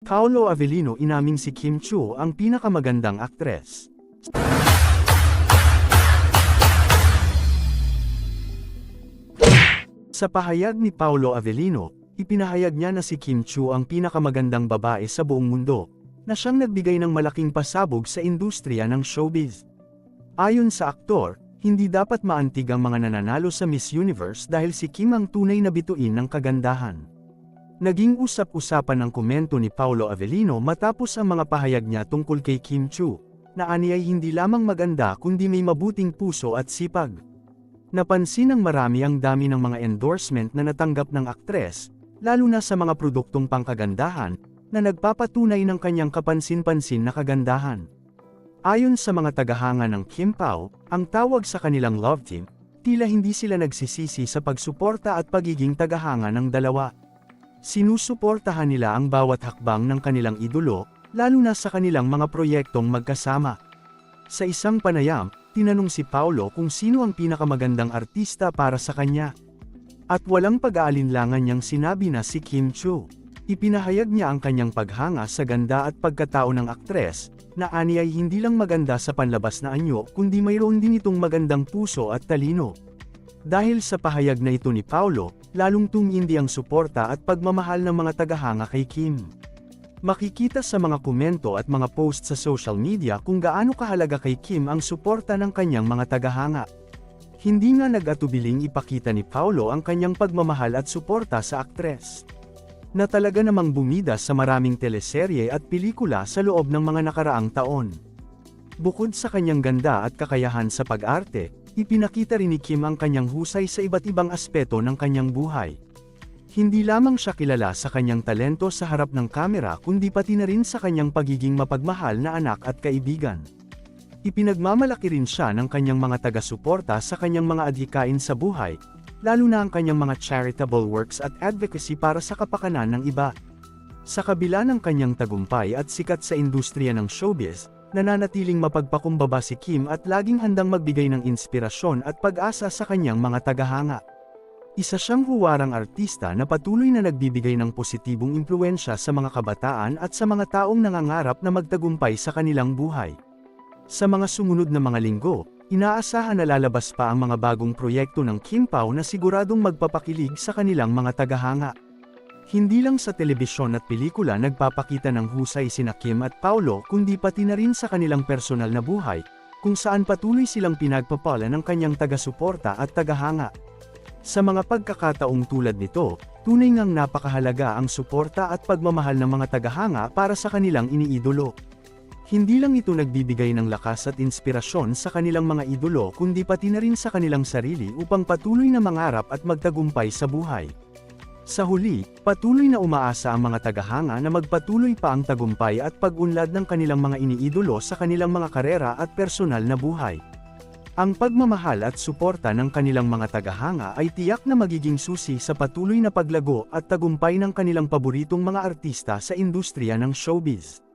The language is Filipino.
Paolo Avellino inaming si Kim Chiu ang pinakamagandang aktres. Sa pahayag ni Paolo Avellino, ipinahayag niya na si Kim Chiu ang pinakamagandang babae sa buong mundo, na siyang nagbigay ng malaking pasabog sa industriya ng showbiz. Ayon sa aktor, hindi dapat maantig ang mga nananalo sa Miss Universe dahil si Kim ang tunay na bituin ng kagandahan. Naging usap-usapan ang komento ni Paolo Avellino matapos ang mga pahayag niya tungkol kay Kim Chiu, na aniyay hindi lamang maganda kundi may mabuting puso at sipag. Napansin ng marami ang dami ng mga endorsement na natanggap ng aktres, lalo na sa mga produktong pangkagandahan, na nagpapatunay ng kanyang kapansin-pansin na kagandahan. Ayon sa mga tagahanga ng Kim Pao, ang tawag sa kanilang love team, tila hindi sila nagsisisi sa pagsuporta at pagiging tagahanga ng dalawa. Sinusuportahan nila ang bawat hakbang ng kanilang idolo, lalo na sa kanilang mga proyektong magkasama. Sa isang panayam, tinanong si Paolo kung sino ang pinakamagandang artista para sa kanya. At walang pag-aalinlangan niyang sinabi na si Kim Chiu. Ipinahayag niya ang kanyang paghanga sa ganda at pagkatao ng aktres, na ani ay hindi lang maganda sa panlabas na anyo kundi mayroon din itong magandang puso at talino. Dahil sa pahayag na ito ni Paolo, lalong tumindi ang suporta at pagmamahal ng mga tagahanga kay Kim. Makikita sa mga komento at mga post sa social media kung gaano kahalaga kay Kim ang suporta ng kanyang mga tagahanga. Hindi nga nag-atubiling ipakita ni Paolo ang kanyang pagmamahal at suporta sa aktres, na talaga namang bumida sa maraming teleserye at pelikula sa loob ng mga nakaraang taon. Bukod sa kanyang ganda at kakayahan sa pag-arte, ipinakita rin ni Kim ang kanyang husay sa iba't ibang aspeto ng kanyang buhay. Hindi lamang siya kilala sa kanyang talento sa harap ng kamera kundi pati na rin sa kanyang pagiging mapagmahal na anak at kaibigan. Ipinagmamalaki rin siya ng kanyang mga taga-suporta sa kanyang mga adhikain sa buhay, lalo na ang kanyang mga charitable works at advocacy para sa kapakanan ng iba. Sa kabila ng kanyang tagumpay at sikat sa industriya ng showbiz, nananatiling mapagpakumbaba si Kim at laging handang magbigay ng inspirasyon at pag-asa sa kanyang mga tagahanga. Isa siyang huwarang artista na patuloy na nagbibigay ng positibong impluwensya sa mga kabataan at sa mga taong nangangarap na magtagumpay sa kanilang buhay. Sa mga sumunod na mga linggo, inaasahan na lalabas pa ang mga bagong proyekto ng Kim Pao na siguradong magpapakilig sa kanilang mga tagahanga. Hindi lang sa telebisyon at pelikula nagpapakita ng husay sina Kim at Paolo kundi pati na rin sa kanilang personal na buhay, kung saan patuloy silang pinagpapala ng kanyang taga-suporta at tagahanga. Sa mga pagkakataong tulad nito, tunay ngang napakahalaga ang suporta at pagmamahal ng mga tagahanga para sa kanilang iniidolo. Hindi lang ito nagbibigay ng lakas at inspirasyon sa kanilang mga idolo kundi pati na rin sa kanilang sarili upang patuloy na mangarap at magtagumpay sa buhay. Sa huli, patuloy na umaasa ang mga tagahanga na magpatuloy pa ang tagumpay at pag-unlad ng kanilang mga iniidolo sa kanilang mga karera at personal na buhay. Ang pagmamahal at suporta ng kanilang mga tagahanga ay tiyak na magiging susi sa patuloy na paglago at tagumpay ng kanilang paboritong mga artista sa industriya ng showbiz.